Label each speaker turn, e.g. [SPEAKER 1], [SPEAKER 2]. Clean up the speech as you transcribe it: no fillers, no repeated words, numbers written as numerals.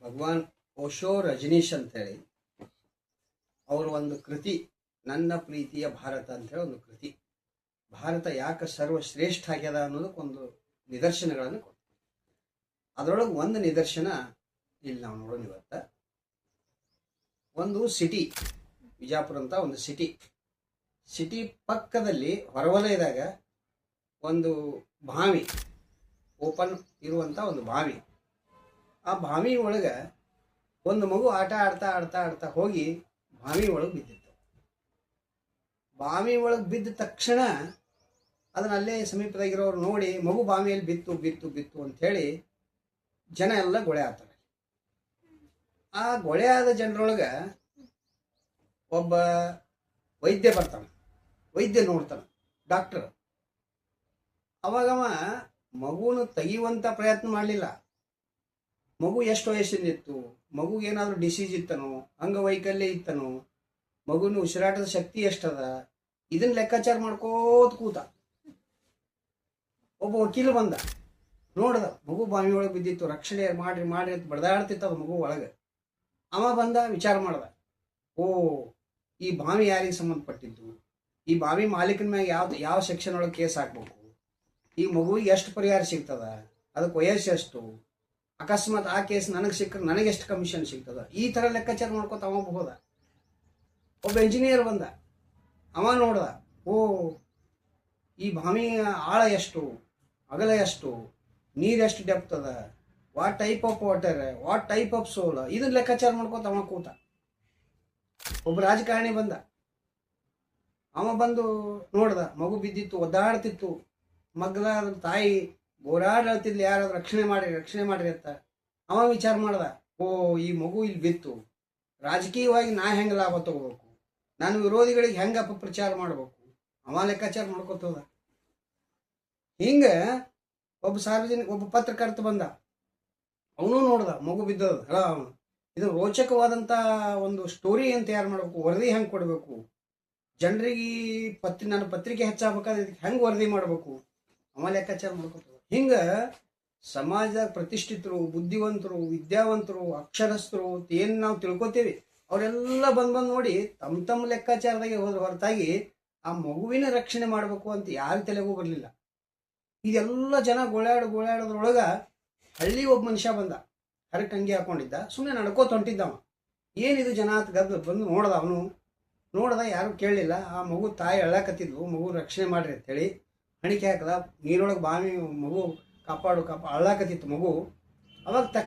[SPEAKER 1] ಭಗವಾನ್ ಓಶೋ ರಜನೀಶ್ ಅಂತೇಳಿ ಅವರು ಒಂದು ಕೃತಿ ನನ್ನ ಪ್ರೀತಿಯ ಭಾರತ ಅಂತೇಳಿ ಒಂದು ಕೃತಿ. ಭಾರತ ಯಾಕೆ ಸರ್ವಶ್ರೇಷ್ಠ ಆಗ್ಯದ ಅನ್ನೋದಕ್ಕೊಂದು ನಿದರ್ಶನಗಳನ್ನು ಕೊಡ್ತಾರೆ. ಅದರೊಳಗೆ ಒಂದು ನಿದರ್ಶನ ಇಲ್ಲಿ ನಾವು ನೋಡೋಣ ಇವತ್ತ. ಒಂದು ಸಿಟಿ, ವಿಜಾಪುರ ಅಂತ ಒಂದು ಸಿಟಿ ಪಕ್ಕದಲ್ಲಿ ಹೊರವಲಯದಾಗ ಒಂದು ಬಾವಿ, ಓಪನ್ ಇರುವಂಥ ಒಂದು ಬಾವಿ. ಆ ಬಾವಿ ಒಳಗೆ ಒಂದು ಮಗು ಆಟ ಆಡ್ತಾ ಆಡ್ತಾ ಆಡ್ತಾ ಹೋಗಿ ಬಾವಿ ಒಳಗೆ ಬಿದ್ದಿತ್ತು. ಬಾವಿ ಒಳಗೆ ಬಿದ್ದ ತಕ್ಷಣ ಅದನ್ನ ಅಲ್ಲೇ ಸಮೀಪದಾಗಿರೋರು ನೋಡಿ ಮಗು ಬಾವಿಯಲ್ಲಿ ಬಿತ್ತು ಬಿತ್ತು ಬಿತ್ತು ಅಂಥೇಳಿ ಜನ ಎಲ್ಲ ಗೊಳೆ ಆಗ್ತಾರೆ. ಆ ಗೊಳೆ ಆದ ಜನರೊಳಗೆ ಒಬ್ಬ ವೈದ್ಯ ಬರ್ತಾನೆ. ವೈದ್ಯ ನೋಡ್ತಾನೆ, ಡಾಕ್ಟರ್. ಅವಾಗವ ಮಗುನ ತೆಗೆಯುವಂಥ ಪ್ರಯತ್ನ ಮಾಡಲಿಲ್ಲ. ಮಗು ಎಷ್ಟು ವಯಸ್ಸಿನಿತ್ತು, ಮಗುಗೇನಾದ್ರೂ ಡಿಸೀಸ್ ಇತ್ತನೋ, ಅಂಗವೈಕಲ್ಯ ಇತ್ತನೋ, ಮಗುನ ಉಸಿರಾಟದ ಶಕ್ತಿ ಎಷ್ಟದ, ಇದನ್ನ ಲೆಕ್ಕಾಚಾರ ಮಾಡ್ಕೋತ ಕೂತ. ಒಬ್ಬ ವಕೀಲ ಬಂದ, ನೋಡ್ದ ಮಗು ಬಾವಿ ಒಳಗೆ ಬಿದ್ದಿತ್ತು, ರಕ್ಷಣೆ ಮಾಡ್ರಿ ಮಾಡ್ರಿ ಅಂತ ಬಡ್ದಾಡ್ತಿತ್ತು ಅದು ಮಗು ಒಳಗೆ. ಅವ ಬಂದ, ವಿಚಾರ ಮಾಡ್ದ, ಓ ಈ ಬಾವಿ ಯಾರಿಗೆ ಸಂಬಂಧಪಟ್ಟಿದ್ದು, ಈ ಬಾವಿ ಮಾಲೀಕನ ಮ್ಯಾಗ ಯಾವ ಸೆಕ್ಷನ್ ಒಳಗೆ ಕೇಸ್ ಹಾಕ್ಬೇಕು, ಈ ಮಗುವಿಗೆ ಎಷ್ಟು ಪರಿಹಾರ ಸಿಗ್ತದ, ಅದಕ್ಕೆ ವಯಸ್ಸು ಎಷ್ಟು, ಅಕಸ್ಮಾತ್ ಆ ಕೇಸ್ ನನಗೆ ಸಿಕ್ಕರೆ ನನಗೆ ಎಷ್ಟು ಕಮಿಷನ್ ಸಿಗ್ತದ, ಈ ಥರ ಲೆಕ್ಕಾಚಾರ ಮಾಡ್ಕೊತ ಅವ ಹೋದ. ಒಬ್ಬ ಇಂಜಿನಿಯರ್ ಬಂದ, ಅವ ನೋಡ್ದ, ಓ ಈ ಬಾವಿ ಆಳ ಎಷ್ಟು, ಅಗಲ ಎಷ್ಟು, ನೀರು ಎಷ್ಟು ಡೆಪ್ತ್ ಅದ, what type of water, what type of soil, ಇದನ್ನ ಲೆಕ್ಕಾಚಾರ ಮಾಡ್ಕೊತ ಅವ ಕೂತ. ಒಬ್ಬ ರಾಜಕಾರಣಿ ಬಂದ, ಅವ ಬಂದು ನೋಡ್ದ ಮಗು ಬಿದ್ದಿತ್ತು, ಒದ್ದಾಡ್ತಿತ್ತು, ಮಗ್ಲ ತಾಯಿ ಗೋರಾಡ್ ಹೇಳ್ತಿದ್ಲಿ ಯಾರಾದ್ರು ರಕ್ಷಣೆ ಮಾಡ್ರಿ ಅಂತ. ಅವ ವಿಚಾರ ಮಾಡ್ದ, ಓ ಈ ಮಗು ಇಲ್ಲಿ ಬಿತ್ತು, ರಾಜಕೀಯವಾಗಿ ನಾ ಹೆಂಗೆ ಲಾಭ ತಗೋಬೇಕು, ನಾನು ವಿರೋಧಿಗಳಿಗೆ ಹೆಂಗೆ ಅಪಪ್ರಚಾರ ಮಾಡ್ಬೇಕು, ಅವ ಲೆಕ್ಕಾಚಾರ ಮಾಡ್ಕೊತದ. ಹಿಂಗ ಒಬ್ಬ ಪತ್ರಕರ್ತ ಬಂದ, ಅವನು ನೋಡ್ದ ಮಗು ಬಿದ್ದದ. ಅವನು ಇದು ರೋಚಕವಾದಂಥ ಒಂದು ಸ್ಟೋರಿ ಏನು ತಯಾರು ಮಾಡ್ಬೇಕು, ವರದಿ ಹೆಂಗೆ ಕೊಡಬೇಕು, ಜನರಿಗೆ ನನ್ನ ಪತ್ರಿಕೆ ಹೆಚ್ಚಾಗಬೇಕಾದ್ರೆ ಇದಕ್ಕೆ ಹೆಂಗೆ ವರದಿ ಮಾಡಬೇಕು, ಅವ ಲೆಕ್ಕಾಚಾರ ಮಾಡ್ಕೊತದ. ಹಿಂಗ ಸಮಾಜದಾಗ ಪ್ರತಿಷ್ಠಿತರು, ಬುದ್ಧಿವಂತರು, ವಿದ್ಯಾವಂತರು, ಅಕ್ಷರಸ್ಥರು ಏನು ನಾವು ತಿಳ್ಕೊತೀವಿ ಅವರೆಲ್ಲ ಬಂದು ನೋಡಿ ತಮ್ಮ ಲೆಕ್ಕಾಚಾರದಾಗೆ ಹೋದ್ರ ಹೊರತಾಗಿ ಆ ಮಗುವಿನ ರಕ್ಷಣೆ ಮಾಡಬೇಕು ಅಂತ ಯಾರ ತಲೆಗೂ ಬರಲಿಲ್ಲ. ಇದೆಲ್ಲ ಜನ ಗೋಳಾಡೋದ್ರೊಳಗ ಹಳ್ಳಿ ಒಬ್ಬ ಮನುಷ್ಯ ಬಂದ, ಹರಕ್ ಅಂಗಿ ಹಾಕೊಂಡಿದ್ದ, ಸುಮ್ಮನೆ ನಡ್ಕೋತ ಹೊಂಟಿದ್ದವ. ಏನಿದು ಜನ ಅಂತ ಗದ್ದು ಬಂದು ನೋಡ್ದ, ಯಾರು ಕೇಳಲಿಲ್ಲ. ಆ ಮಗು ತಾಯಿ ಅಳ್ಳಾಕತ್ತಿದ್ವು, ಮಗು ರಕ್ಷಣೆ ಮಾಡ್ರಿ ಅಂತೇಳಿ ಹಣಿಕೆ ಹಾಕದ. ನೀರೊಳಗೆ ಬಾವಿ, ಮಗು ಕಾಪಾಡು ಅಳ್ಳಾಕತ್ತಿತ್ತು ಮಗು. ಅವಾಗ